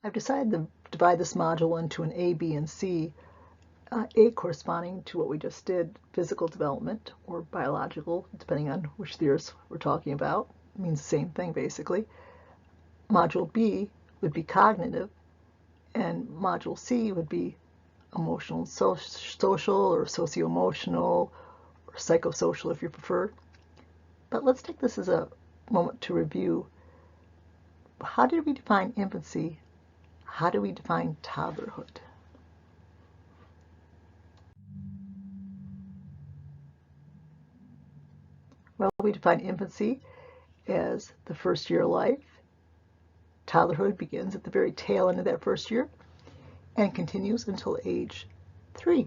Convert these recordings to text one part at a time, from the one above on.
I've decided to divide this module into an A, B, and C. A corresponding to what we just did, physical development or biological, depending on which theories we're talking about. It means the same thing basically. Module B would be cognitive, and Module C would be emotional, social, or socio-emotional, or psychosocial if you prefer. But let's take this as a moment to review. How did we define infancy? How do we define toddlerhood? Well, we define infancy as the first year of life. Toddlerhood begins at the very tail end of that first year and continues until age 3.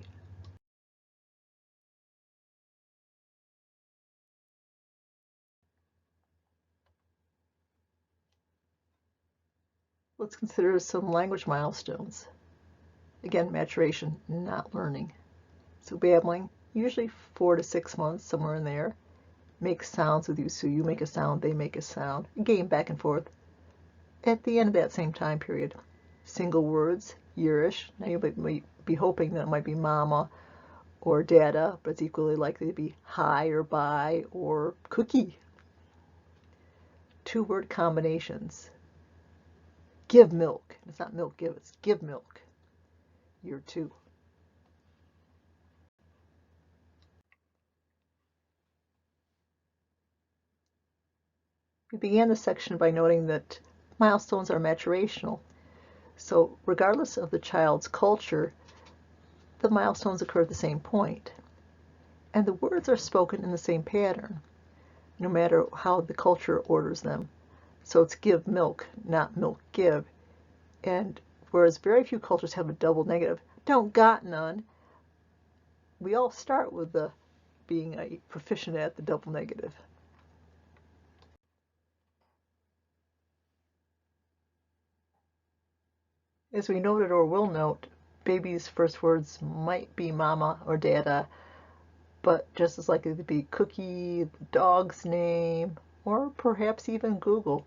Let's consider some language milestones. Again, maturation, not learning. So babbling, usually 4 to 6 months, somewhere in there. Make sounds with you, so you make a sound, they make a sound. A game back and forth. At the end of that same time period, single words, yearish. Now you might be hoping that it might be mama or dada, but it's equally likely to be hi or bye or cookie. 2-word combinations. Give milk. It's not milk give, it's give milk. Year 2. We began this section by noting that milestones are maturational. So regardless of the child's culture, the milestones occur at the same point. And the words are spoken in the same pattern, no matter how the culture orders them. So it's give milk, not milk give. And whereas very few cultures have a double negative, don't got none, we all start with the being a proficient at the double negative. As we noted or will note, baby's first words might be mama or dada, but just as likely to be cookie, the dog's name, or perhaps even Google.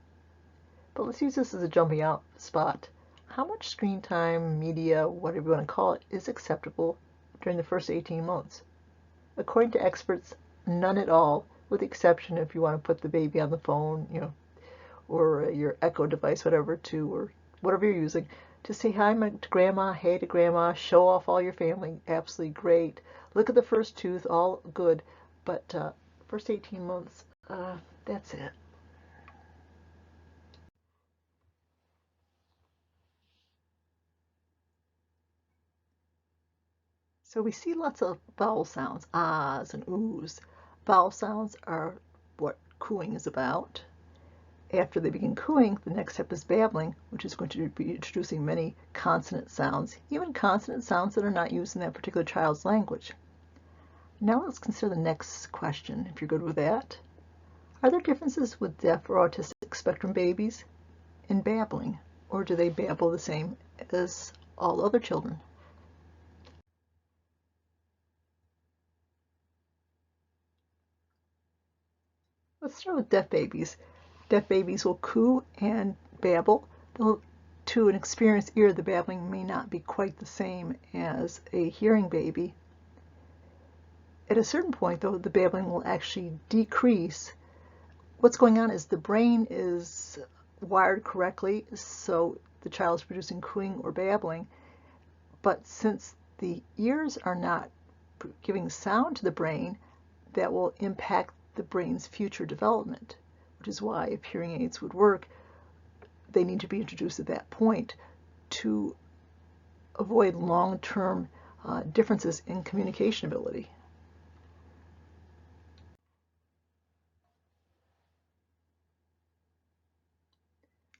But let's use this as a jumping out spot. How much screen time, media, whatever you want to call it, is acceptable during the first 18 months? According to experts, none at all, with the exception if you want to put the baby on the phone, or your Echo device, whatever, or whatever you're using, to say hi to grandma, hey to grandma, show off all your family, absolutely great. Look at the first tooth, all good, but first 18 months, that's it. So we see lots of vowel sounds, ahs and oohs. Vowel sounds are what cooing is about. After they begin cooing, the next step is babbling, which is going to be introducing many consonant sounds, even consonant sounds that are not used in that particular child's language. Now let's consider the next question, if you're good with that. Are there differences with deaf or autistic spectrum babies in babbling, or do they babble the same as all other children? Let's start with deaf babies. Deaf babies will coo and babble, though to an experienced ear the babbling may not be quite the same as a hearing baby. At a certain point, though, the babbling will actually decrease. What's going on is the brain is wired correctly, so the child is producing cooing or babbling, but since the ears are not giving sound to the brain, that will impact the brain's future development, which is why if hearing aids would work, they need to be introduced at that point to avoid long-term differences in communication ability.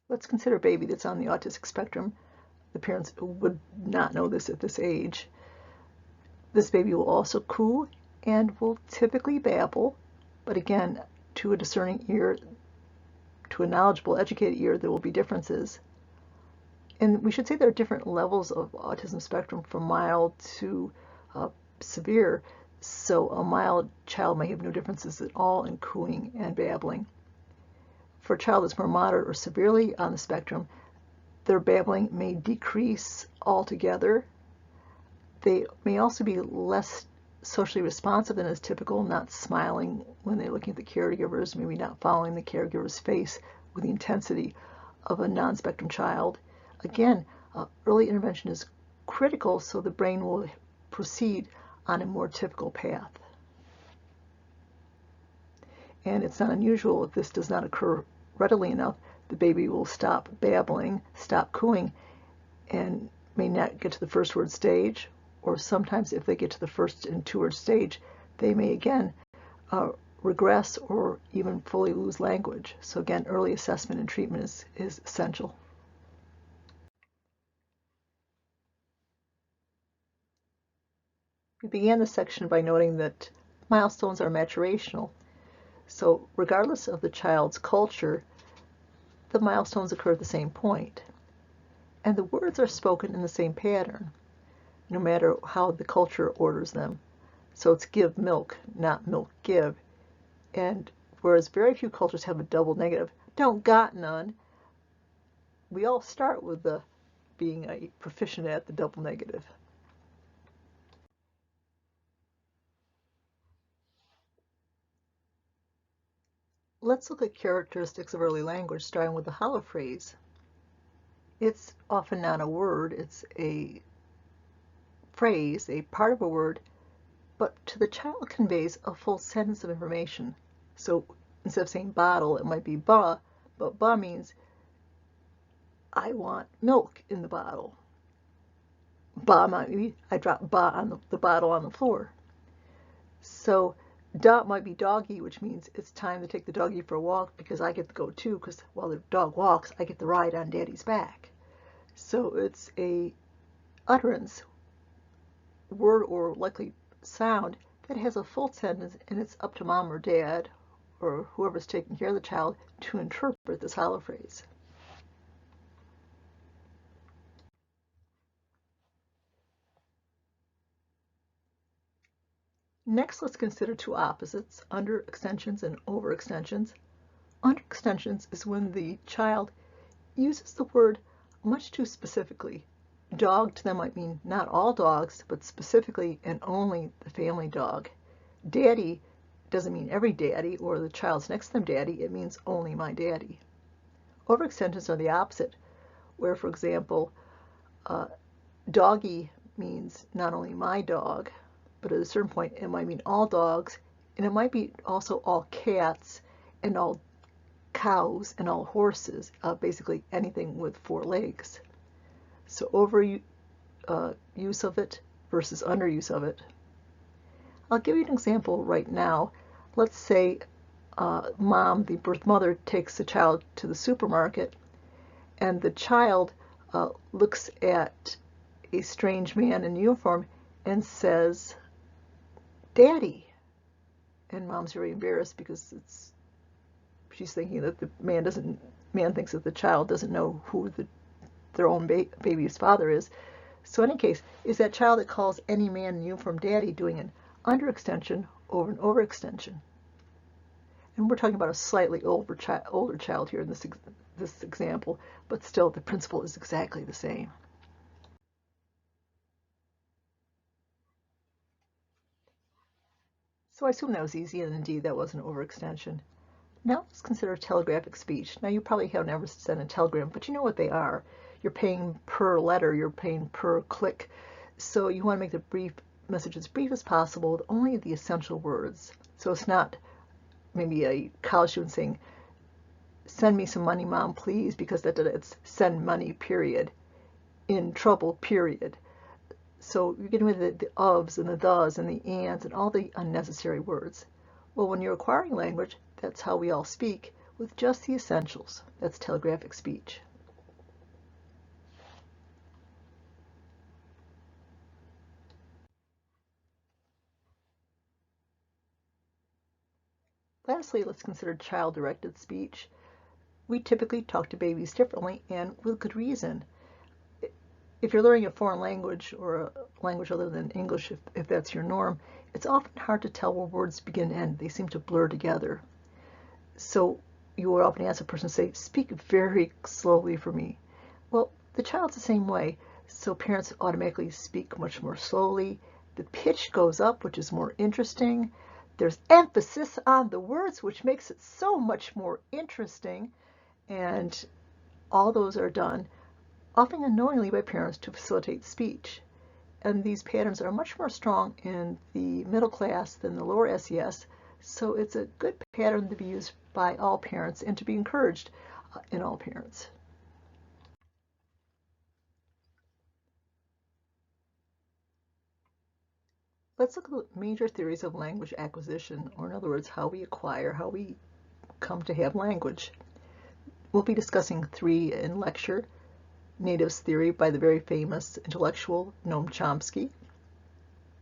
Let's consider a baby that's on the autistic spectrum. The parents would not know this at this age. This baby will also coo and will typically babble, but again, to a discerning ear, to a knowledgeable, educated ear, there will be differences. And we should say there are different levels of autism spectrum from mild to severe. So a mild child may have no differences at all in cooing and babbling. For a child that's more moderate or severely on the spectrum, their babbling may decrease altogether. They may also be less socially responsive than is typical, not smiling when they're looking at the caregivers, maybe not following the caregiver's face with the intensity of a non-spectrum child. Again, early intervention is critical so the brain will proceed on a more typical path. And it's not unusual if this does not occur readily enough, the baby will stop babbling, stop cooing, and may not get to the first word stage, or sometimes if they get to the first and two word stage, they may again regress or even fully lose language. So again, early assessment and treatment is essential. We began this section by noting that milestones are maturational. So regardless of the child's culture, the milestones occur at the same point. And the words are spoken in the same pattern, no matter how the culture orders them. So it's give milk, not milk give. And whereas very few cultures have a double negative, don't got none, we all start with the being a proficient at the double negative. Let's look at characteristics of early language, starting with the hollow phrase. It's often not a word, it's a phrase, a part of a word, but to the child conveys a full sentence of information. So instead of saying bottle, it might be ba, but ba means I want milk in the bottle. Ba might be I dropped ba on the bottle on the floor. So da might be doggy, which means it's time to take the doggy for a walk because I get to go too, because while the dog walks, I get to ride on daddy's back. So it's a utterance, word or likely sound that has a full sentence, and it's up to mom or dad or whoever's taking care of the child to interpret this hollow phrase. Next, let's consider two opposites, underextensions and overextensions. Underextensions is when the child uses the word much too specifically. Dog to them might mean not all dogs, but specifically and only the family dog. Daddy doesn't mean every daddy or the child's next to them daddy, it means only my daddy. Overextensions are the opposite, where, for example, doggy means not only my dog, but at a certain point it might mean all dogs, and it might be also all cats and all cows and all horses, basically anything with four legs. So overuse of it versus underuse of it. I'll give you an example right now. Let's say mom, the birth mother, takes the child to the supermarket, and the child looks at a strange man in uniform and says, "Daddy." And mom's very embarrassed because she's thinking that the man thinks that the child doesn't know who their own baby's father is. So in any case, is that child that calls any man in uniform daddy doing an underextension over an overextension? And we're talking about a slightly older child here in this example, but still the principle is exactly the same. So I assume that was easy, and indeed that was an overextension. Now let's consider telegraphic speech. Now you probably haven't ever sent a telegram, but you know what they are. You're paying per letter, you're paying per click. So you want to make the message as brief as possible with only the essential words. So it's not maybe a college student saying, "Send me some money, mom, please," because it's send money, period. In trouble, period. So you're getting rid of the ofs and the thes and the ands and all the unnecessary words. Well, when you're acquiring language, that's how we all speak, with just the essentials. That's telegraphic speech. Lastly, let's consider child-directed speech. We typically talk to babies differently and with good reason. If you're learning a foreign language or a language other than English, if that's your norm, it's often hard to tell where words begin and end. They seem to blur together. So you would often ask a person, say, "Speak very slowly for me." Well, the child's the same way, so parents automatically speak much more slowly. The pitch goes up, which is more interesting. There's emphasis on the words, which makes it so much more interesting. And all those are done, often unknowingly, by parents to facilitate speech. And these patterns are much more strong in the middle class than the lower SES, so it's a good pattern to be used by all parents and to be encouraged in all parents. Let's look at the major theories of language acquisition, or in other words, how we acquire, how we come to have language. We'll be discussing 3 in lecture: natives theory by the very famous intellectual Noam Chomsky,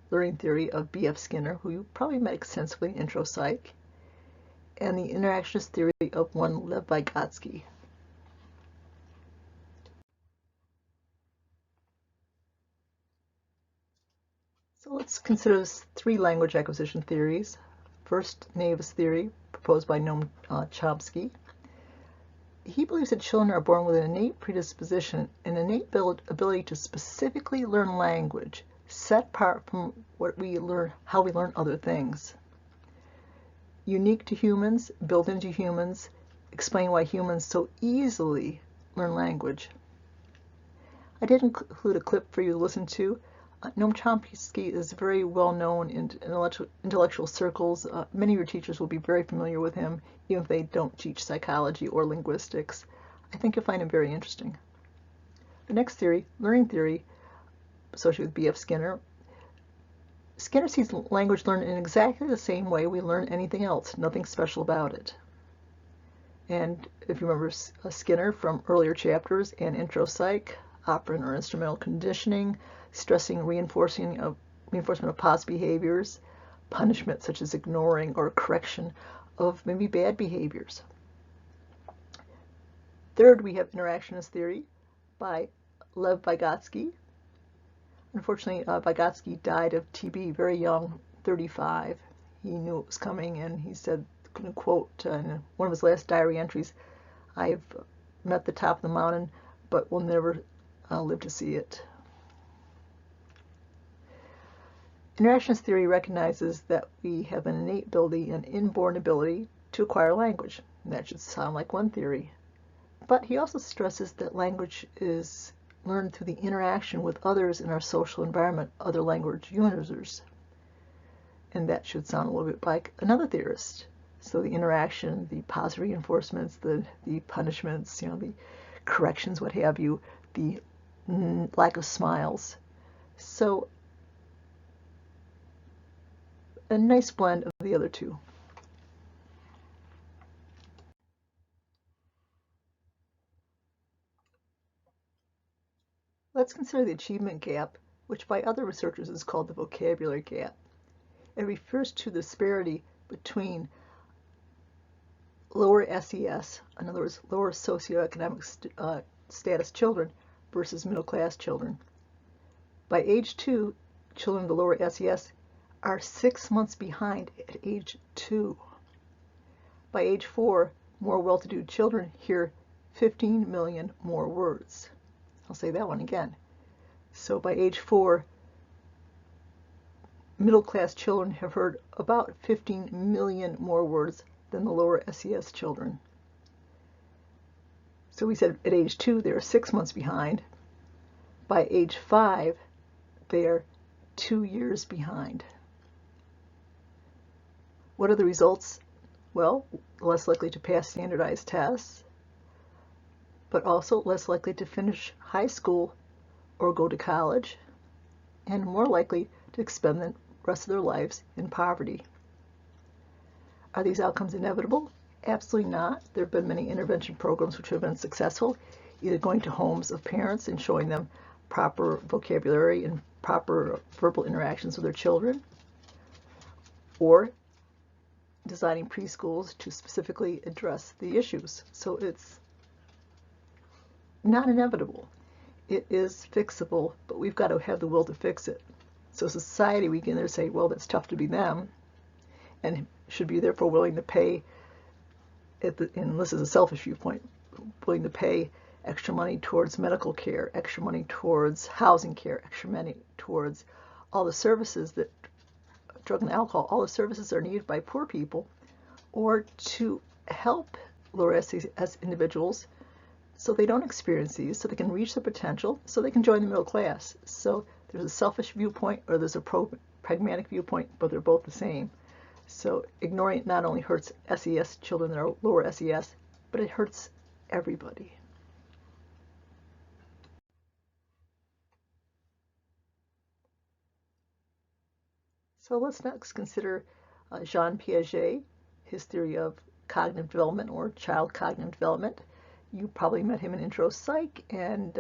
learning theory of B.F. Skinner, who you probably met extensively in Intro Psych, and the interactionist theory of one Lev Vygotsky. So let's consider 3 language acquisition theories. First, natives theory, proposed by Noam Chomsky. He believes that children are born with an innate predisposition, an innate ability to specifically learn language, set apart from what we learn, how we learn other things. Unique to humans, built into humans, explain why humans so easily learn language. I did include a clip for you to listen to. Noam Chomsky is very well known in intellectual circles. Many of your teachers will be very familiar with him, even if they don't teach psychology or linguistics. I think you'll find him very interesting. The next theory, learning theory, associated with B.F. Skinner. Skinner sees language learned in exactly the same way we learn anything else, nothing special about it. And if you remember Skinner from earlier chapters and Intro Psych, operant or instrumental conditioning, stressing reinforcement of positive behaviors, punishment such as ignoring or correction of maybe bad behaviors. Third, we have interactionist theory by Lev Vygotsky. Unfortunately, Vygotsky died of TB very young, 35. He knew it was coming, and he said, quote, in one of his last diary entries, "I've met the top of the mountain, but will never live to see it." Interactionist theory recognizes that we have an innate ability, an inborn ability, to acquire language. That should sound like one theory. But he also stresses that language is learned through the interaction with others in our social environment, other language users. And that should sound a little bit like another theorist. So the interaction, the positive reinforcements, the punishments, the corrections, what have you, the lack of smiles. So a nice blend of the other two. Let's consider the achievement gap, which by other researchers is called the vocabulary gap. It refers to the disparity between lower SES, in other words, lower socioeconomic status children versus middle class children. By age 2, children of the lower SES are 6 months behind at age 2. By age 4, more well-to-do children hear 15 million more words. I'll say that one again. So by age 4, middle-class children have heard about 15 million more words than the lower SES children. So we said at age 2, they're 6 months behind. By age 5, they're 2 years behind. What are the results? Well, less likely to pass standardized tests, but also less likely to finish high school or go to college, and more likely to spend the rest of their lives in poverty. Are these outcomes inevitable? Absolutely not. There have been many intervention programs which have been successful, either going to homes of parents and showing them proper vocabulary and proper verbal interactions with their children, or designing preschools to specifically address the issues. So it's not inevitable. It is fixable, but we've got to have the will to fix it. So society, we can either say, well, that's tough to be them, and should be therefore willing to pay, and this is a selfish viewpoint, willing to pay extra money towards medical care, extra money towards housing care, extra money towards all the services that drug and alcohol, all the services are needed by poor people, or to help lower SES individuals so they don't experience these, so they can reach their potential, so they can join the middle class. So there's a selfish viewpoint or there's a pragmatic viewpoint, but they're both the same. So ignoring it not only hurts SES children that are lower SES, but it hurts everybody. So let's next consider Jean Piaget, his theory of cognitive development or child cognitive development. You probably met him in Intro Psych and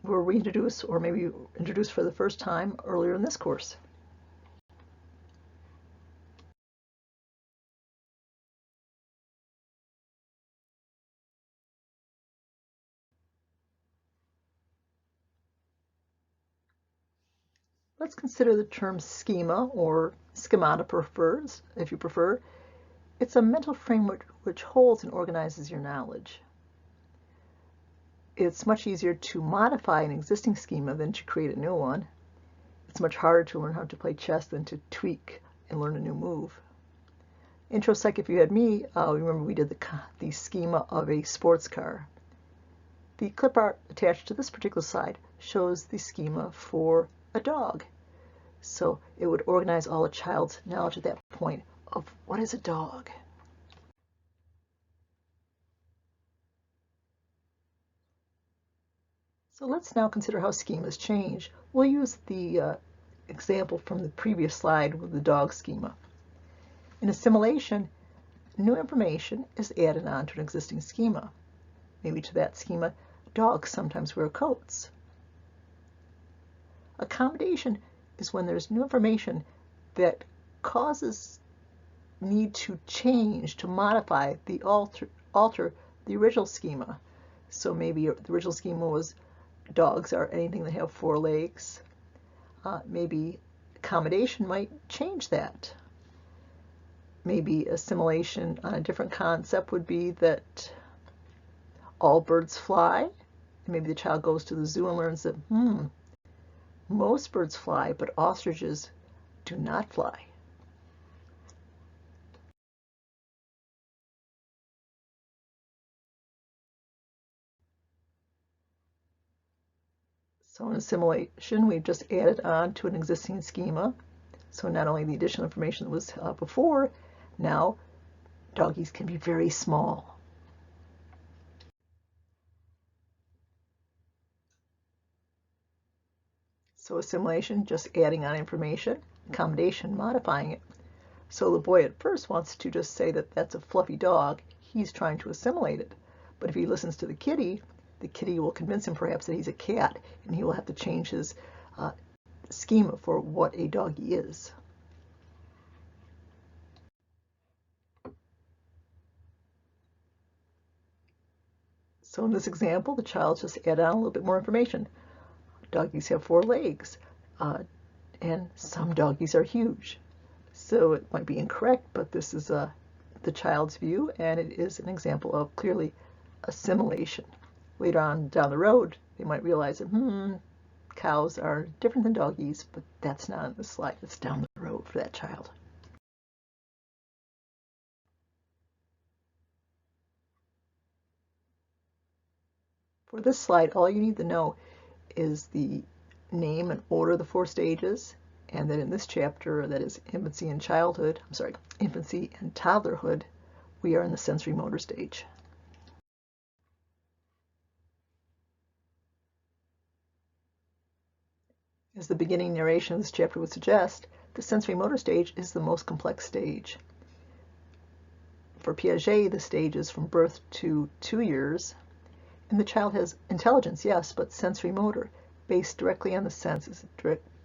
were reintroduced or maybe introduced for the first time earlier in this course. Let's consider the term schema or schemata prefers, if you prefer. It's a mental framework which holds and organizes your knowledge. It's much easier to modify an existing schema than to create a new one. It's much harder to learn how to play chess than to tweak and learn a new move. Intro Psych, if you had me, remember we did the schema of a sports car. The clip art attached to this particular slide shows the schema for a dog. So it would organize all a child's knowledge at that point of what is a dog. So let's now consider how schemas change. We'll use the example from the previous slide with the dog schema. In assimilation, new information is added on to an existing schema. Maybe to that schema, dogs sometimes wear coats. Accommodation is when there's new information that causes need to change, to modify, alter the original schema. So maybe the original schema was dogs are anything that have 4 legs. Maybe accommodation might change that. Maybe assimilation on a different concept would be that all birds fly. Maybe the child goes to the zoo and learns that, most birds fly, but ostriches do not fly. So in assimilation, we've just added on to an existing schema. So not only the additional information that was before, now doggies can be very small. So assimilation, just adding on information. Accommodation, modifying it. So the boy at first wants to just say that that's a fluffy dog. He's trying to assimilate it. But if he listens to the kitty will convince him perhaps that he's a cat, and he will have to change his schema for what a doggy is. So in this example, the child just added on a little bit more information. Doggies have 4 legs, and some doggies are huge. So it might be incorrect, but this is the child's view, and it is an example of clearly assimilation. Later on down the road, they might realize that, cows are different than doggies, but that's not on the slide. It's down the road for that child. For this slide, all you need to know is the name and order of the 4 stages, and that in this chapter, that is infancy and infancy and toddlerhood, we are in the sensory motor stage. As the beginning narration of this chapter would suggest, the sensory motor stage is the most complex stage. For Piaget, the stage is from birth to 2 years, and the child has intelligence, yes, but sensory motor, based directly on the senses,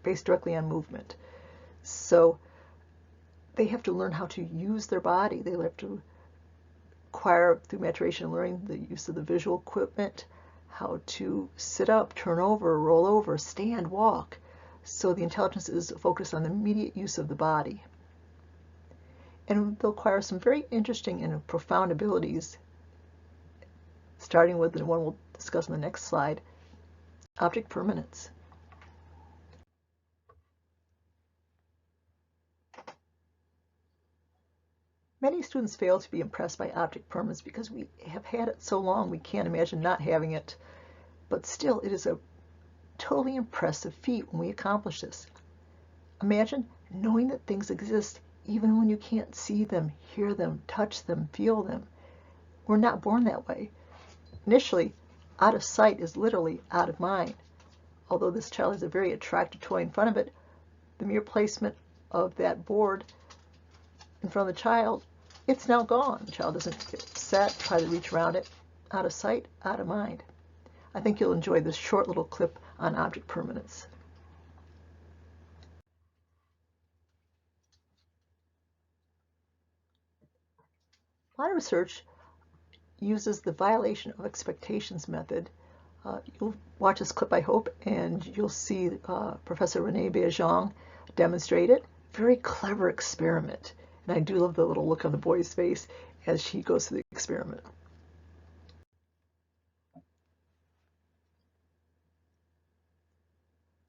based directly on movement. So they have to learn how to use their body. They have to acquire, through maturation and learning, the use of the visual equipment, how to sit up, turn over, roll over, stand, walk. So the intelligence is focused on the immediate use of the body. And they'll acquire some very interesting and profound abilities starting with the one we'll discuss in the next slide, object permanence. Many students fail to be impressed by object permanence because we have had it so long we can't imagine not having it. But still, it is a totally impressive feat when we accomplish this. Imagine knowing that things exist even when you can't see them, hear them, touch them, feel them. We're not born that way. Initially, out of sight is literally out of mind. Although this child has a very attractive toy in front of it, the mere placement of that board in front of the child, it's now gone. The child doesn't get upset, try to reach around it. Out of sight, out of mind. I think you'll enjoy this short little clip on object permanence. A lot of research uses the violation of expectations method. You'll watch this clip, I hope, and you'll see Professor Renee Beijing demonstrate it. Very clever experiment. And I do love the little look on the boy's face as she goes through the experiment.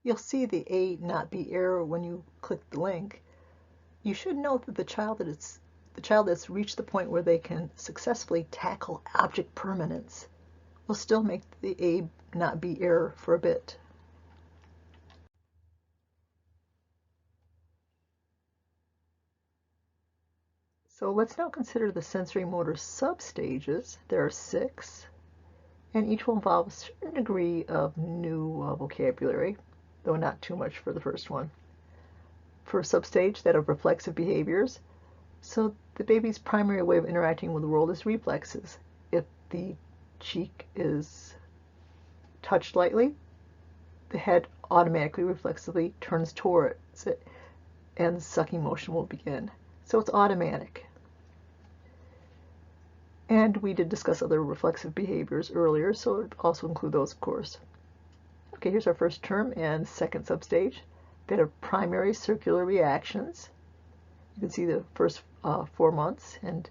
You'll see the A not B error when you click the link. You should note that the child that's reached the point where they can successfully tackle object permanence will still make the A not B error for a bit. So let's now consider the sensory motor substages. There are 6, and each will involve a certain degree of new vocabulary, though not too much for the first one. For substage, that of reflexive behaviors. So the baby's primary way of interacting with the world is reflexes. If the cheek is touched lightly, the head automatically, reflexively turns towards it, and the sucking motion will begin. So it's automatic. And we did discuss other reflexive behaviors earlier, so it would also include those, of course. Okay, here's our first term and second substage. That of primary circular reactions. You can see the first 4 months, and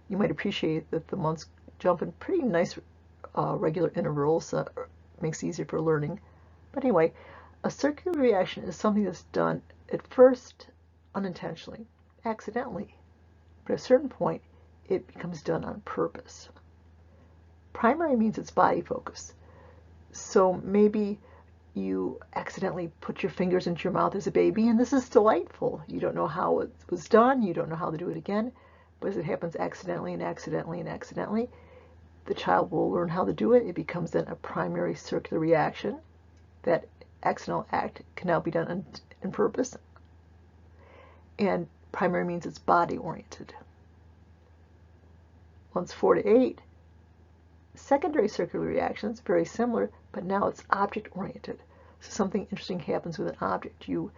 you might appreciate that the months jump in pretty nice regular intervals. Makes it easier for learning. But anyway, a circular reaction is something that's done at first unintentionally, accidentally, but at a certain point it becomes done on purpose. Primary means it's body focused. So maybe you accidentally put your fingers into your mouth as a baby, and this is delightful. You don't know how it was done, you don't know how to do it again, but as it happens accidentally and accidentally and accidentally, the child will learn how to do it. It becomes then a primary circular reaction. That accidental act can now be done on purpose, and primary means it's body oriented. Once 4 to 8, secondary circular reactions, very similar, but now it's object oriented. So something interesting happens with an object. You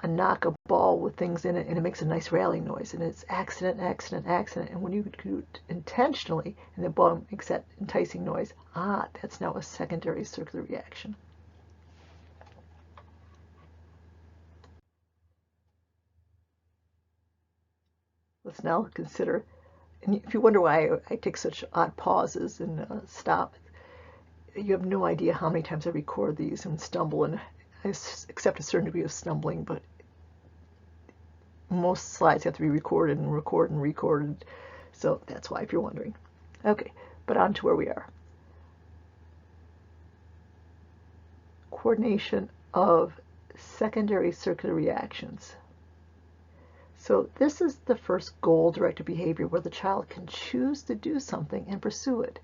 knock a ball with things in it and it makes a nice rattling noise, and it's accident, accident, accident. And when you do it intentionally and the ball makes that enticing noise, that's now a secondary circular reaction. Let's now consider, and if you wonder why I take such odd pauses and stop, you have no idea how many times I record these and stumble, and I accept a certain degree of stumbling, but most slides have to be recorded and recorded and recorded, so that's why, if you're wondering. Okay, but on to where we are. Coordination of secondary circular reactions. So this is the first goal-directed behavior where the child can choose to do something and pursue it.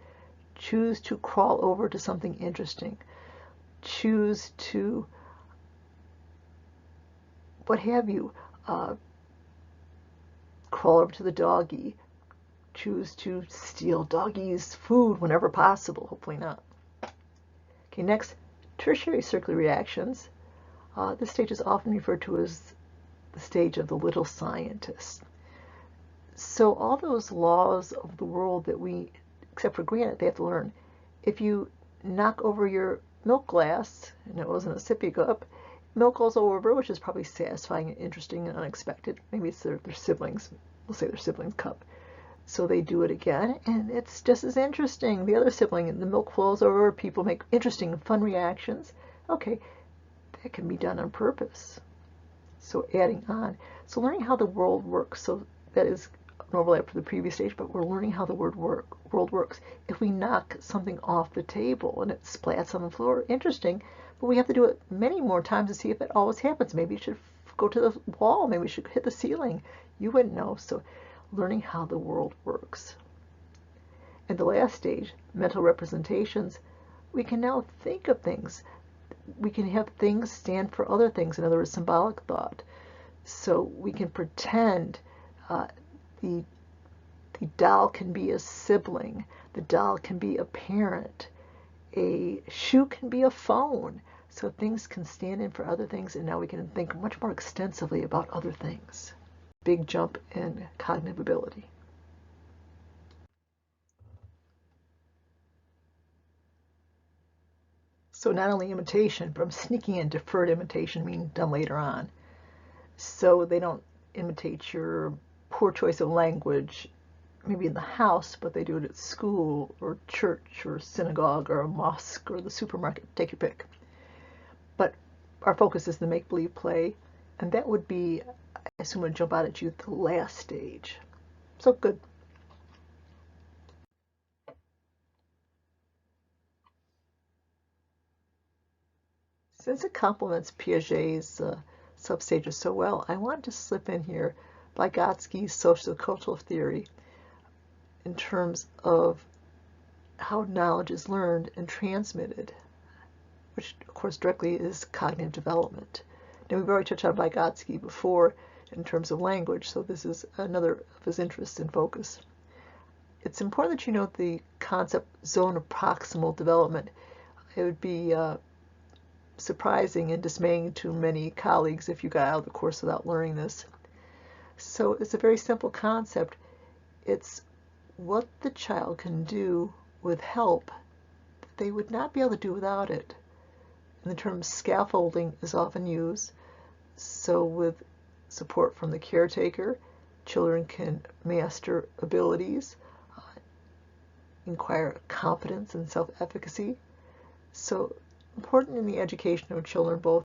Choose to crawl over to something interesting. Choose to, what have you, crawl over to the doggy. Choose to steal doggy's food whenever possible. Hopefully not. Okay, next, tertiary circular reactions. This stage is often referred to as the stage of the little scientist. So all those laws of the world that we accept for granted, they have to learn. If you knock over your milk glass, and it wasn't a sippy cup, milk goes over, which is probably satisfying and interesting and unexpected. Maybe it's their siblings. We'll say their siblings' cup. So they do it again, and it's just as interesting. The other sibling, the milk flows over, people make interesting, fun reactions. Okay, that can be done on purpose. So adding on. So learning how the world works. So that is an overlap for the previous stage, but we're learning how the world works. If we knock something off the table and it splats on the floor, interesting, but we have to do it many more times to see if it always happens. Maybe it should go to the wall. Maybe we should hit the ceiling. You wouldn't know. So learning how the world works. And the last stage, mental representations, we can now think of things. We can have things stand for other things, in other words, symbolic thought. So we can pretend the doll can be a sibling, the doll can be a parent, a shoe can be a phone. So things can stand in for other things, and now we can think much more extensively about other things. Big jump in cognitive ability. So not only imitation, but I'm sneaking in deferred imitation, meaning done later on. So they don't imitate your poor choice of language, maybe in the house, but they do it at school or church or synagogue or a mosque or the supermarket. Take your pick. But our focus is the make-believe play, and that would be, I assume, would jump out at you at the last stage. So good. Since it complements Piaget's substages so well, I want to slip in here Vygotsky's social cultural theory in terms of how knowledge is learned and transmitted, which of course directly is cognitive development. Now we've already touched on Vygotsky before in terms of language, so this is another of his interests and focus. It's important that you note the concept zone of proximal development. It would be surprising and dismaying to many colleagues if you got out of the course without learning this. So it's a very simple concept. It's what the child can do with help that they would not be able to do without it. And the term scaffolding is often used. So with support from the caretaker, children can master abilities, acquire confidence and self-efficacy. So important in the education of children, both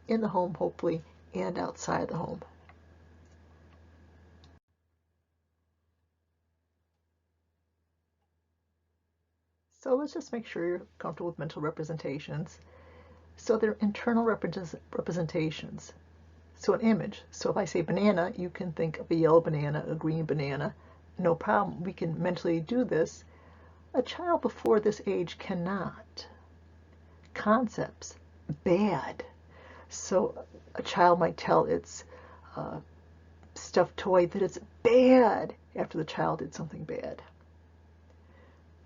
in the home, hopefully, and outside the home. So let's just make sure you're comfortable with mental representations. So they're internal representations. So an image. So if I say banana, you can think of a yellow banana, a green banana. No problem. We can mentally do this. A child before this age cannot. Concepts. Bad. So a child might tell its stuffed toy that it's bad after the child did something bad.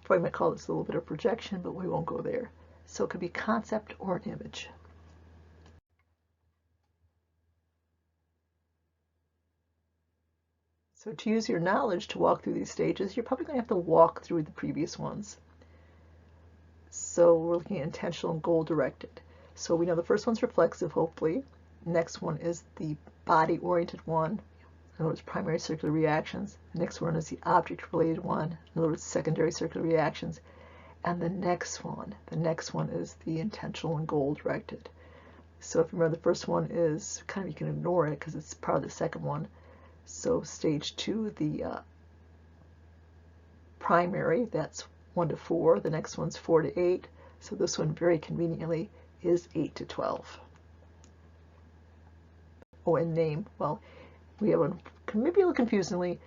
Freud might call this a little bit of projection, but we won't go there. So it could be concept or an image. So to use your knowledge to walk through these stages, you're probably going to have to walk through the previous ones. So we're looking at intentional and goal-directed. So we know the first one's reflexive, hopefully. Next one is the body-oriented one. In other words, primary circular reactions. The next one is the object-related one. In other words, secondary circular reactions. And the next one is the intentional and goal-directed. So if you remember, the first one is kind of, you can ignore it because it's part of the second one. So stage 2, the primary, that's 1 to 4. The next one's 4 to 8. So this one very conveniently is 8 to 12. Oh, and name. Well, we have maybe a little confusingly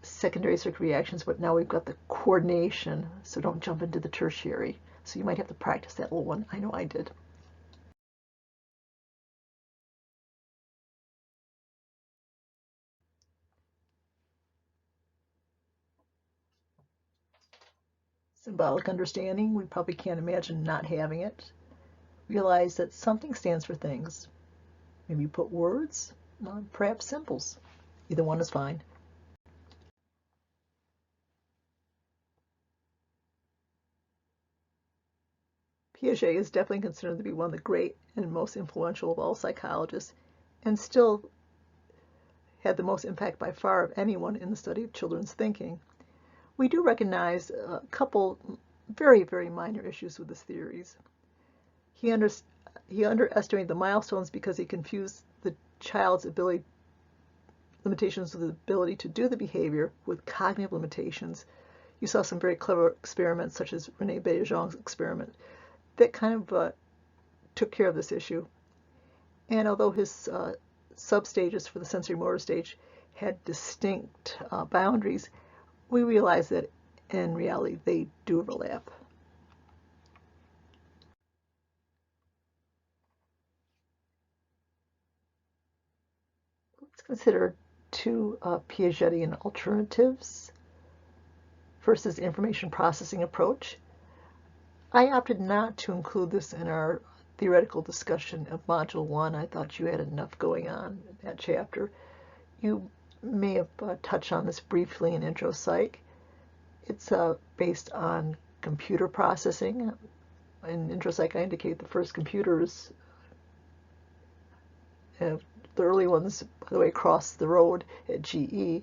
secondary circuit reactions, but now we've got the coordination, so don't jump into the tertiary. So you might have to practice that little one. I know I did. Symbolic understanding, we probably can't imagine not having it. Realize that something stands for things. Maybe you put words, perhaps symbols. Either one is fine. Piaget is definitely considered to be one of the great and most influential of all psychologists, and still had the most impact by far of anyone in the study of children's thinking. We do recognize a couple very, very minor issues with his theories. He underestimated the milestones because he confused the child's limitations of the ability to do the behavior with cognitive limitations. You saw some very clever experiments, such as René Beijong's experiment, that kind of took care of this issue. And although his substages for the sensory motor stage had distinct boundaries, we realize that in reality they do overlap. Let's consider two Piagetian alternatives versus information processing approach. I opted not to include this in our theoretical discussion of Module 1. I thought you had enough going on in that chapter. You may have touched on this briefly in Intro Psych. It's based on computer processing. In Intro Psych, I indicate the first computers, the early ones, by the way, across the road at GE.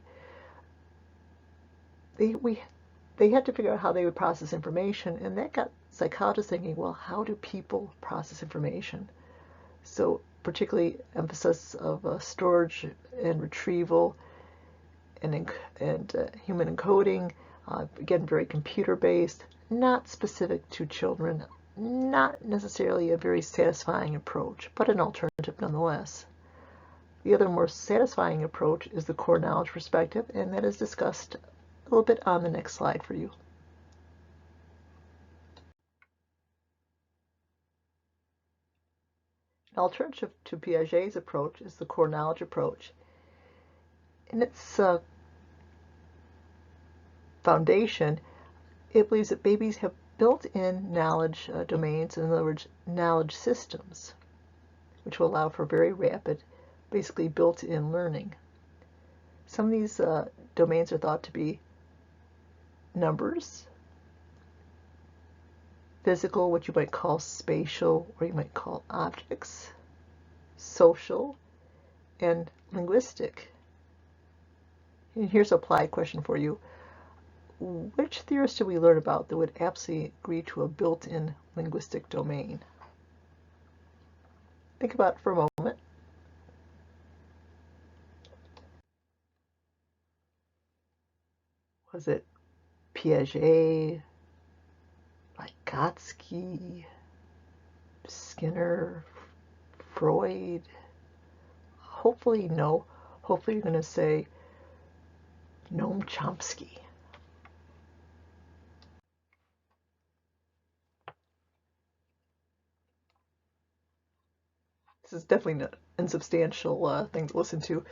They had to figure out how they would process information, and that got psychologists thinking, well, how do people process information? So particularly emphasis of storage and retrieval and human encoding, again, very computer-based, not specific to children, not necessarily a very satisfying approach, but an alternative nonetheless. The other more satisfying approach is the core knowledge perspective, and that is discussed a little bit on the next slide for you. An alternative to Piaget's approach is the core knowledge approach. In its foundation, it believes that babies have built-in knowledge domains, in other words, knowledge systems, which will allow for very rapid, basically built-in learning. Some of these domains are thought to be numbers, physical, what you might call spatial, or you might call objects, social, and linguistic. And here's an applied question for you. Which theorists do we learn about that would absolutely agree to a built-in linguistic domain? Think about it for a moment. Was it Piaget, Vygotsky, Skinner, Freud? Hopefully no. Hopefully you're going to say Noam Chomsky. This is definitely not an insubstantial thing to listen to,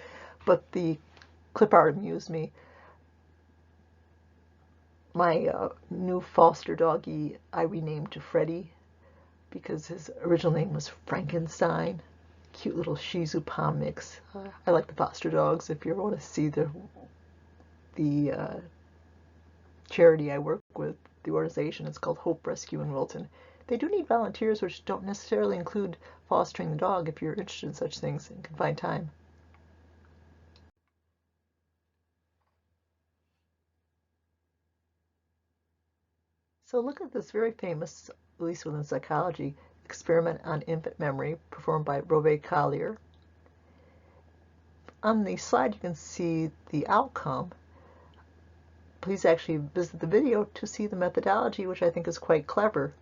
but the clip art amused me. My new foster doggie I renamed to Freddie because his original name was Frankenstein. Cute little Shih Tzu Pom mix. I like the foster dogs. If you ever want to see the charity I work with, the organization, it's called Hope Rescue in Wilton. They do need volunteers, which don't necessarily include fostering the dog if you're interested in such things and can find time. So look at this very famous, at least within psychology, experiment on infant memory performed by Rove Collier. On the slide you can see the outcome. Please actually visit the video to see the methodology, which I think is quite clever.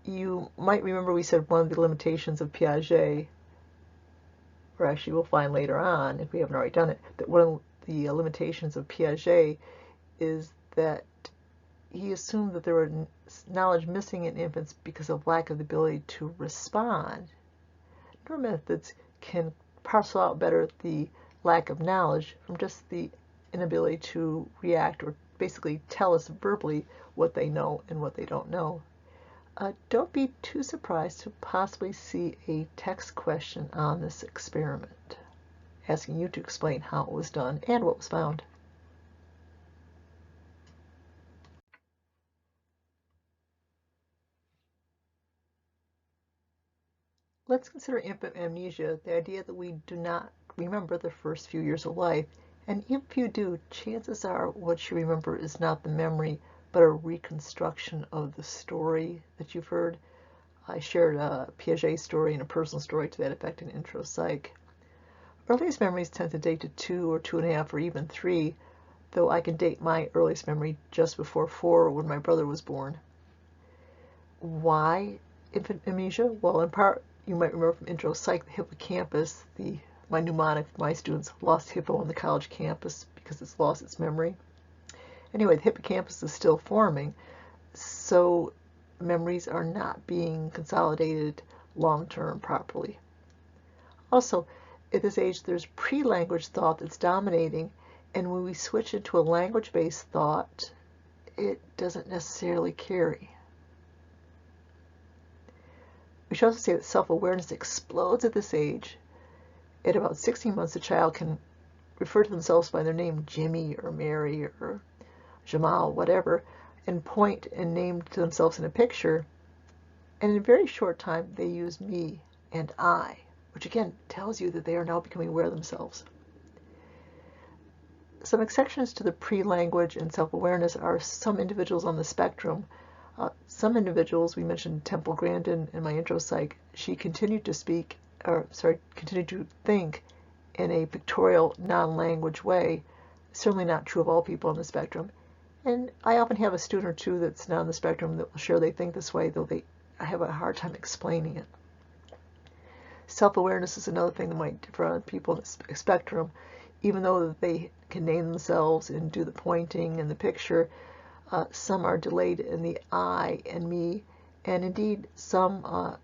You might remember we said one of the limitations of Piaget, or actually we'll find later on, if we haven't already done it, that one of the limitations of Piaget is that he assumed that there were knowledge missing in infants because of lack of the ability to respond. Newer methods can parcel out better the lack of knowledge from just the inability to react, or basically tell us verbally what they know and what they don't know. Don't be too surprised to possibly see a text question on this experiment, asking you to explain how it was done and what was found. Let's consider infant amnesia, the idea that we do not remember the first few years of life, and if you do, chances are what you remember is not the memory, but a reconstruction of the story that you've heard. I shared a Piaget story and a personal story to that effect in Intro Psych. Earliest memories tend to date to 2 or 2.5 or even 3, though I can date my earliest memory just before 4 when my brother was born. Why infant amnesia? Well, in part, you might remember from Intro Psych, the hippocampus, my mnemonic for my students, lost hippo on the college campus because it's lost its memory. Anyway, the hippocampus is still forming, so memories are not being consolidated long-term properly. Also, at this age, there's pre-language thought that's dominating, and when we switch into a language-based thought, it doesn't necessarily carry. We should also say that self-awareness explodes at this age. At about 16 months, a child can refer to themselves by their name, Jimmy or Mary or Jamal, whatever, and point and name to themselves in a picture. And in a very short time, they use me and I, which again tells you that they are now becoming aware of themselves. Some exceptions to the pre-language and self-awareness are some individuals on the spectrum. Some individuals, we mentioned Temple Grandin in my intro psych, she continued to continued to think in a pictorial, non-language way. Certainly not true of all people on the spectrum. And I often have a student or two that's not on the spectrum that will share they think this way, though I have a hard time explaining it. Self-awareness is another thing that might differ on people on the spectrum. Even though they can name themselves and do the pointing and the picture, some are delayed in the I and me, and indeed some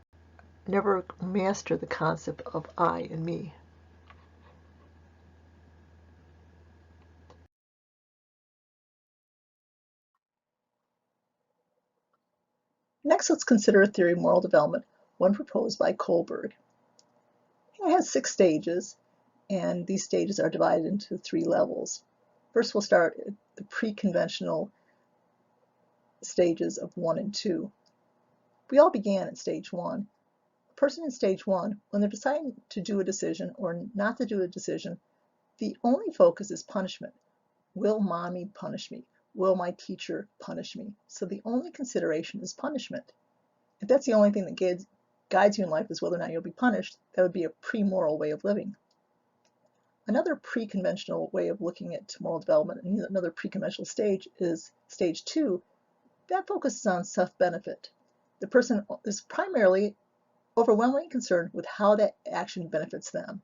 never master the concept of I and me. Next, let's consider a theory of moral development, one proposed by Kohlberg. It has 6 stages, and these stages are divided into 3 levels. First, we'll start at the pre-conventional stages of 1 and 2. We all began at stage 1. A person in stage 1, when they're deciding to do a decision or not to do a decision, the only focus is punishment. Will mommy punish me? Will my teacher punish me? So the only consideration is punishment. If that's the only thing that guides you in life is whether or not you'll be punished, that would be a pre-moral way of living. Another pre-conventional way of looking at moral development, and another pre-conventional stage, is stage 2. That focuses on self-benefit. The person is primarily overwhelmingly concerned with how that action benefits them.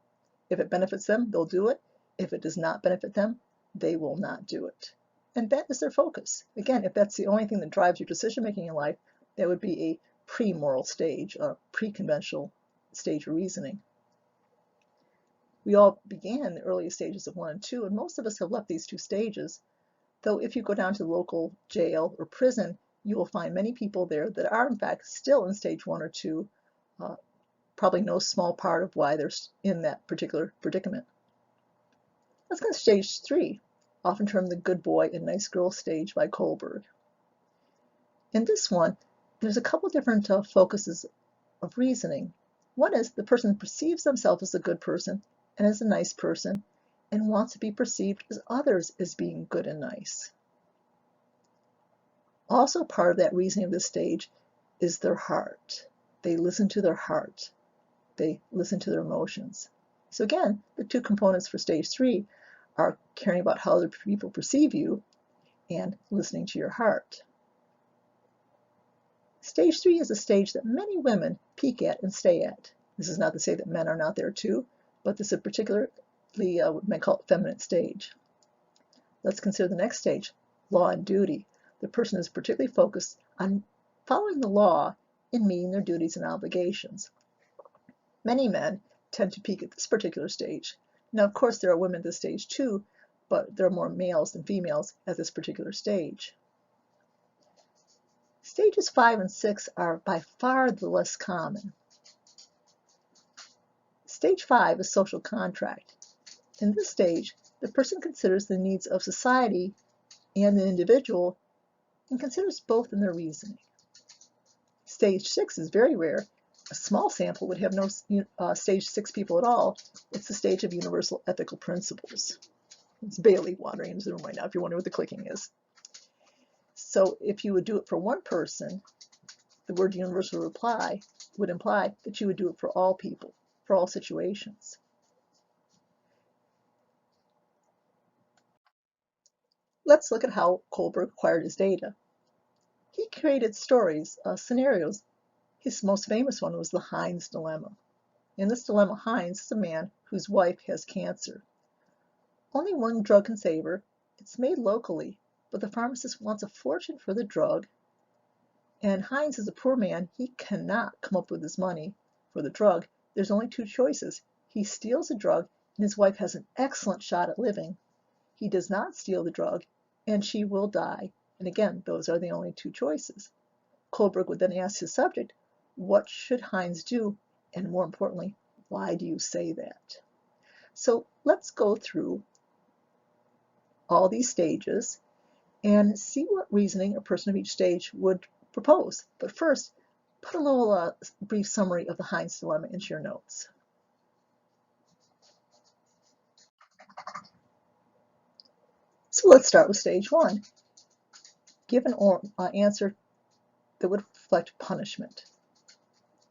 If it benefits them, they'll do it. If it does not benefit them, they will not do it. And that is their focus. Again, if that's the only thing that drives your decision-making in life, that would be a pre-moral stage, a pre-conventional stage of reasoning. We all began in the earliest stages of 1 and 2, and most of us have left these 2 stages, though if you go down to the local jail or prison, you will find many people there that are in fact still in stage 1 or 2, probably no small part of why they're in that particular predicament. Let's go to stage 3, often termed the good boy and nice girl stage by Kohlberg. In this one, there's a couple different focuses of reasoning. One is the person perceives themselves as a good person and as a nice person and wants to be perceived as others as being good and nice. Also part of that reasoning of this stage is their heart. They listen to their heart. They listen to their emotions. So again, the 2 components for stage 3 are caring about how other people perceive you and listening to your heart. Stage 3 is a stage that many women peak at and stay at. This is not to say that men are not there too, but this is a particularly what men call feminine stage. Let's consider the next stage, law and duty. The person is particularly focused on following the law in meeting their duties and obligations. Many men tend to peak at this particular stage. Now, of course, there are women at this stage too, but there are more males than females at this particular stage. Stages 5 and 6 are by far the less common. Stage 5 is social contract. In this stage, the person considers the needs of society and the individual and considers both in their reasoning. Stage 6 is very rare A small sample would have no stage 6 people at all. It's the stage of universal ethical principles. It's Bailey wandering into the room right now if you're wondering what the clicking is. So if you would do it for one person, the word universal would imply that you would do it for all people, for all situations. Let's look at how Kohlberg acquired his data. He created stories, scenarios. His most famous one was the Heinz dilemma. In this dilemma, Heinz is a man whose wife has cancer. Only one drug can save her. It's made locally, but the pharmacist wants a fortune for the drug, and Heinz is a poor man. He cannot come up with his money for the drug. There's only two choices. He steals the drug, and his wife has an excellent shot at living. He does not steal the drug, and she will die. And again, those are the only two choices. Kohlberg would then ask his subject, what should Heinz do? And more importantly, why do you say that? So let's go through all these stages and see what reasoning a person of each stage would propose. But first, put a little brief summary of the Heinz dilemma into your notes. So let's start with stage 1. Give an answer that would reflect punishment.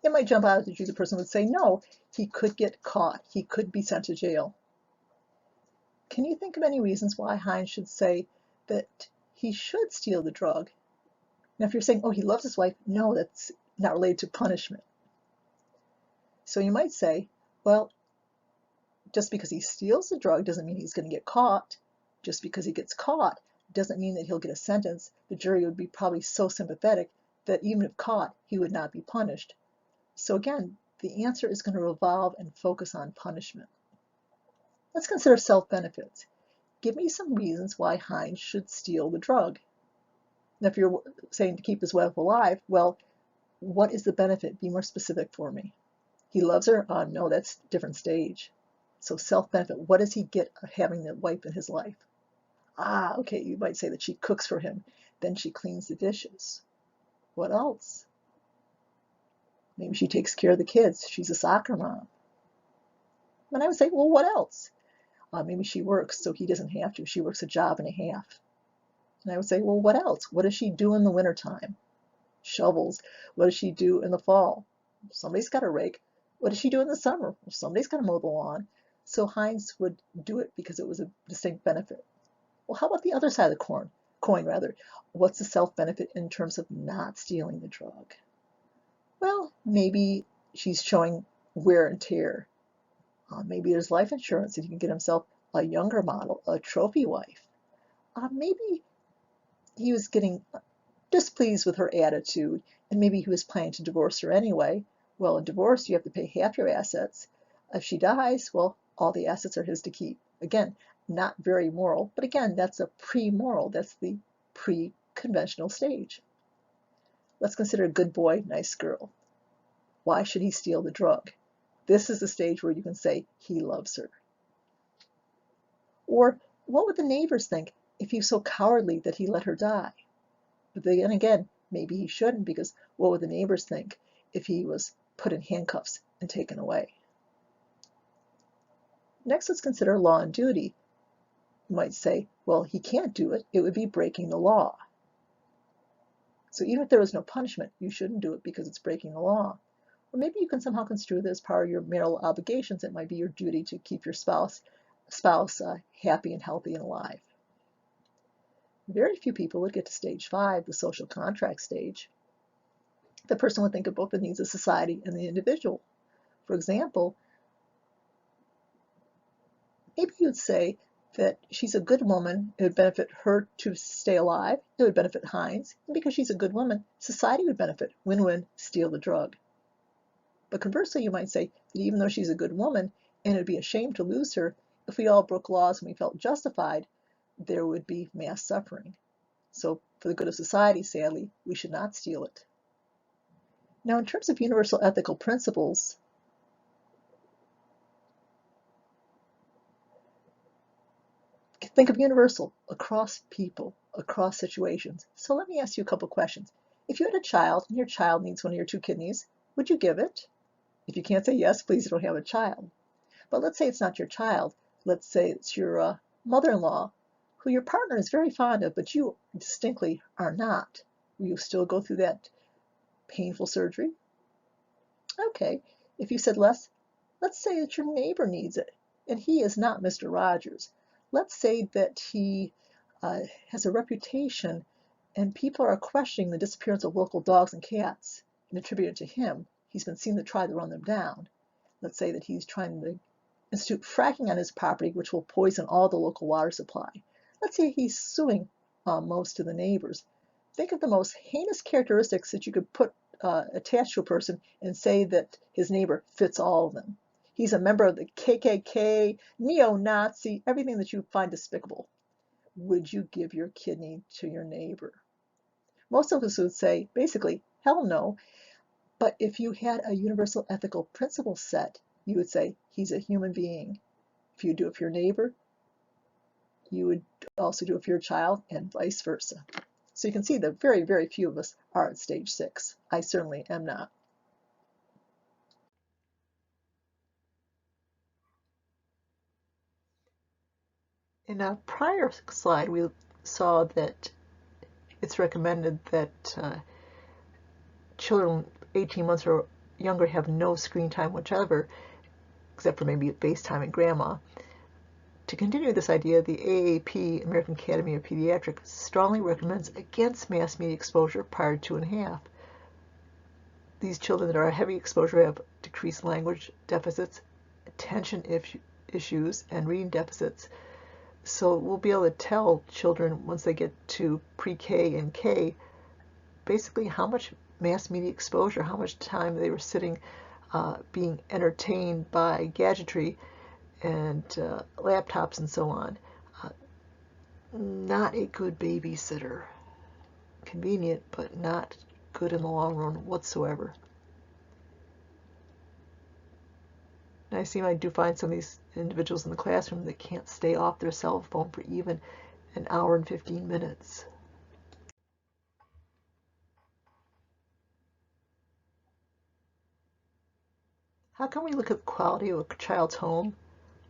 It might jump out at you. The person would say, no, he could get caught. He could be sent to jail. Can you think of any reasons why Heinz should say that he should steal the drug? Now, if you're saying, oh, he loves his wife, no, that's not related to punishment. So you might say, well, just because he steals the drug doesn't mean he's going to get caught. Just because he gets caught doesn't mean that he'll get a sentence. The jury would be probably so sympathetic that even if caught, he would not be punished. So again, the answer is going to revolve and focus on punishment. Let's consider self-benefits. Give me some reasons why Heinz should steal the drug. Now, if you're saying to keep his wife alive, well, what is the benefit? Be more specific for me. He loves her? No, that's a different stage. So self-benefit, what does he get having the wife in his life? Okay, you might say that she cooks for him, then she cleans the dishes. What else? Maybe she takes care of the kids. She's a soccer mom. And I would say, well, what else? Maybe she works so he doesn't have to. She works a job and a half. And I would say, well, what else? What does she do in the wintertime? Shovels. What does she do in the fall? Somebody's got to rake. What does she do in the summer? Well, somebody's got to mow the lawn. So Heinz would do it because it was a distinct benefit. Well, how about the other side of the coin rather? What's the self-benefit in terms of not stealing the drug? Well, maybe she's showing wear and tear. Maybe there's life insurance and he can get himself a younger model, a trophy wife. Maybe he was getting displeased with her attitude, and maybe he was planning to divorce her anyway. Well, in divorce, you have to pay half your assets. If she dies, well, all the assets are his to keep. Again, not very moral, but again, that's a pre-moral. That's the pre-conventional stage. Let's consider a good boy, nice girl. Why should he steal the drug? This is the stage where you can say he loves her. Or what would the neighbors think if he was so cowardly that he let her die? But then again, maybe he shouldn't, because what would the neighbors think if he was put in handcuffs and taken away? Next, let's consider law and duty. You might say, well, he can't do it. It would be breaking the law. So even if there was no punishment, you shouldn't do it because it's breaking the law. Or maybe you can somehow construe this as part of your marital obligations. It might be your duty to keep your spouse happy and healthy and alive. Very few people would get to stage 5, the social contract stage. The person would think of both the needs of society and the individual. For example, maybe you'd say that she's a good woman. It would benefit her to stay alive. It would benefit Heinz. And because she's a good woman, society would benefit. Win-win, steal the drug. But conversely, you might say that even though she's a good woman, and it would be a shame to lose her, if we all broke laws and we felt justified, there would be mass suffering. So for the good of society, sadly, we should not steal it. Now, in terms of universal ethical principles, think of universal across people, across situations. So let me ask you a couple questions. If you had a child and your child needs one of your 2 kidneys, would you give it? If you can't say yes, please you don't have a child. But let's say it's not your child. Let's say it's your mother-in-law, who your partner is very fond of, but you distinctly are not. Will you still go through that painful surgery? Okay. If you said less, let's say that your neighbor needs it, and he is not Mr. Rogers. Let's say that he has a reputation, and people are questioning the disappearance of local dogs and cats and attribute it to him. He's been seen to try to run them down. Let's say that he's trying to institute fracking on his property, which will poison all the local water supply. Let's say he's suing most of the neighbors. Think of the most heinous characteristics that you could put attached to a person and say that his neighbor fits all of them. He's a member of the KKK, neo-Nazi, everything that you find despicable. Would you give your kidney to your neighbor? Most of us would say, basically, hell no. But if you had a universal ethical principle set, you would say, he's a human being. If you do it for your neighbor, you would also do it for your child, and vice versa. So you can see that very, very few of us are at stage 6. I certainly am not. In a prior slide, we saw that it's recommended that children 18 months or younger have no screen time whatsoever, except for maybe FaceTime and grandma. To continue this idea, the AAP, American Academy of Pediatrics, strongly recommends against mass media exposure prior to 2.5. These children that are heavy exposure have decreased language deficits, attention issues, and reading deficits. So we'll be able to tell children once they get to pre-K and K basically how much mass media exposure, how much time they were sitting being entertained by gadgetry and laptops and so on. Not a good babysitter. Convenient, but not good in the long run whatsoever. And I do find some of these individuals in the classroom that can't stay off their cell phone for even an hour and 15 minutes. How can we look at the quality of a child's home?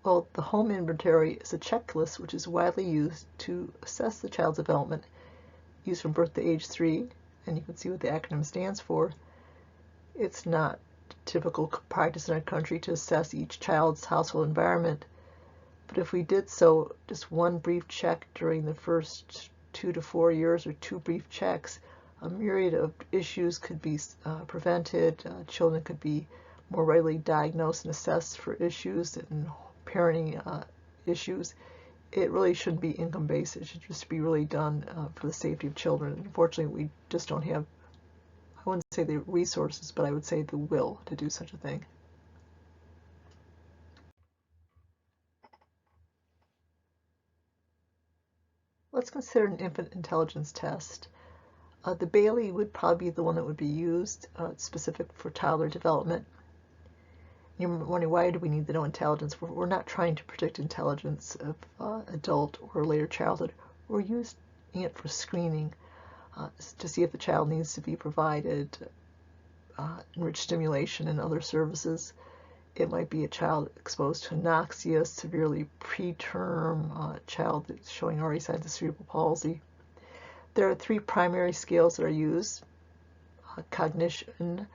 Well, the home inventory is a checklist which is widely used to assess the child's development, used from birth to age 3, and you can see what the acronym stands for. It's not typical practice in our country to assess each child's household environment, but if we did so, just one brief check during the first 2 to 4 years, or 2 brief checks, a myriad of issues could be prevented. Children could be more readily diagnosed and assessed for issues and parenting issues. It really shouldn't be income-based. It should just be really done for the safety of children. Unfortunately, we just don't have, I wouldn't say the resources, but I would say the will to do such a thing. Let's consider an infant intelligence test. The Bailey would probably be the one that would be used, specific for toddler development. You're wondering, why do we need to know intelligence? We're not trying to predict intelligence of adult or later childhood. We're using it for screening to see if the child needs to be provided enriched stimulation and other services. It might be a child exposed to anoxia, severely preterm, child that's showing already signs of cerebral palsy. There are 3 primary scales that are used. Cognition,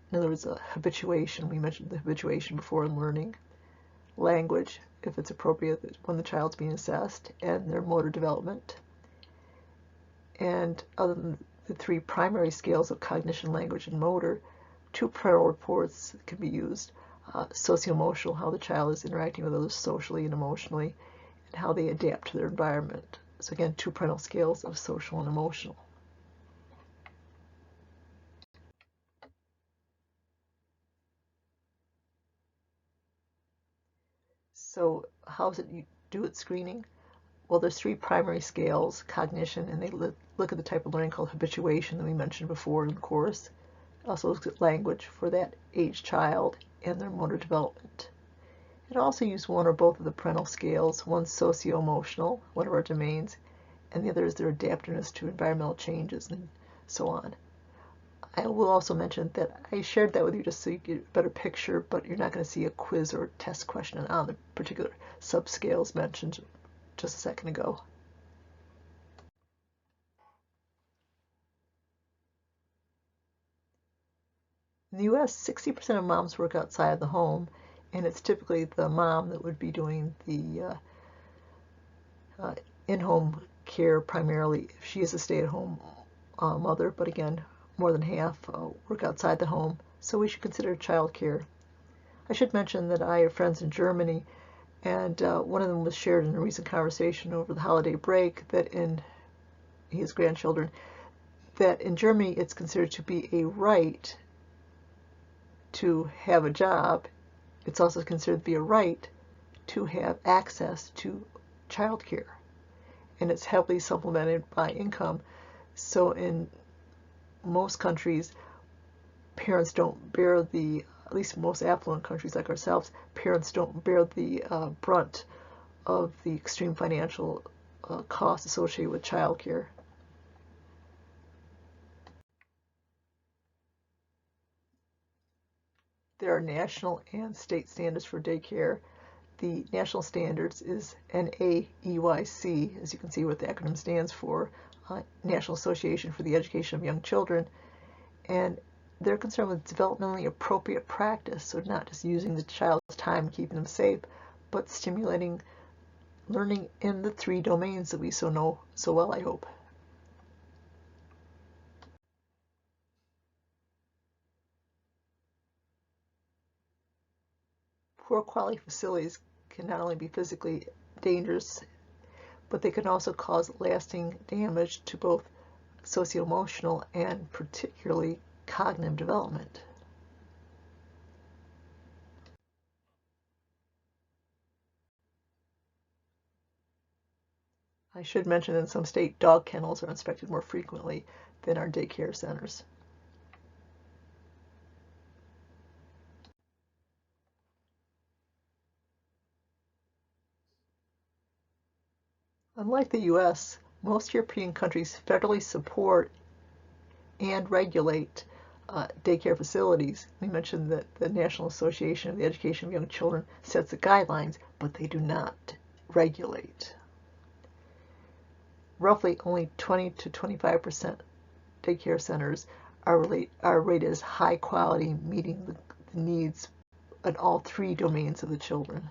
in other words, habituation. We mentioned the habituation before in learning. Language, if it's appropriate when the child's being assessed, and their motor development. And other than the 3 primary scales of cognition, language, and motor, 2 parental reports can be used. Socio-emotional, how the child is interacting with others socially and emotionally, and how they adapt to their environment. So again, 2 parental scales of social and emotional. So how does it do its screening? Well, there's 3 primary scales: cognition, and they look at the type of learning called habituation that we mentioned before in the course. It also looks at language for that age child and their motor development. It also uses one or both of the parental scales. One's socio-emotional, one of our domains, and the other is their adaptiveness to environmental changes and so on. I will also mention that I shared that with you just so you get a better picture, but you're not going to see a quiz or test question on the particular subscales mentioned just a second ago. In the US, 60% of moms work outside of the home, and it's typically the mom that would be doing the in-home care primarily if she is a stay-at-home mother, but again, more than half work outside the home, so we should consider child care. I should mention that I have friends in Germany, and one of them was shared in a recent conversation over the holiday break that in his grandchildren, that in Germany it's considered to be a right to have a job. It's also considered to be a right to have access to child care, and it's heavily supplemented by income. So in most countries, parents don't bear the, at least most affluent countries like ourselves, parents don't bear the brunt of the extreme financial costs associated with child care. There are national and state standards for daycare. The national standards is NAEYC, as you can see what the acronym stands for, National Association for the Education of Young Children, and they're concerned with developmentally appropriate practice, so not just using the child's time and keeping them safe, but stimulating learning in the 3 domains that we know so well, I hope. Poor quality facilities can not only be physically dangerous, but they can also cause lasting damage to both socio-emotional and particularly cognitive development. I should mention in some state dog kennels are inspected more frequently than our daycare centers. Unlike the US, most European countries federally support and regulate daycare facilities. We mentioned that the National Association of the Education of Young Children sets the guidelines, but they do not regulate. Roughly only 20 to 25% daycare centers are rated as high quality, meeting the needs in all 3 domains of the children.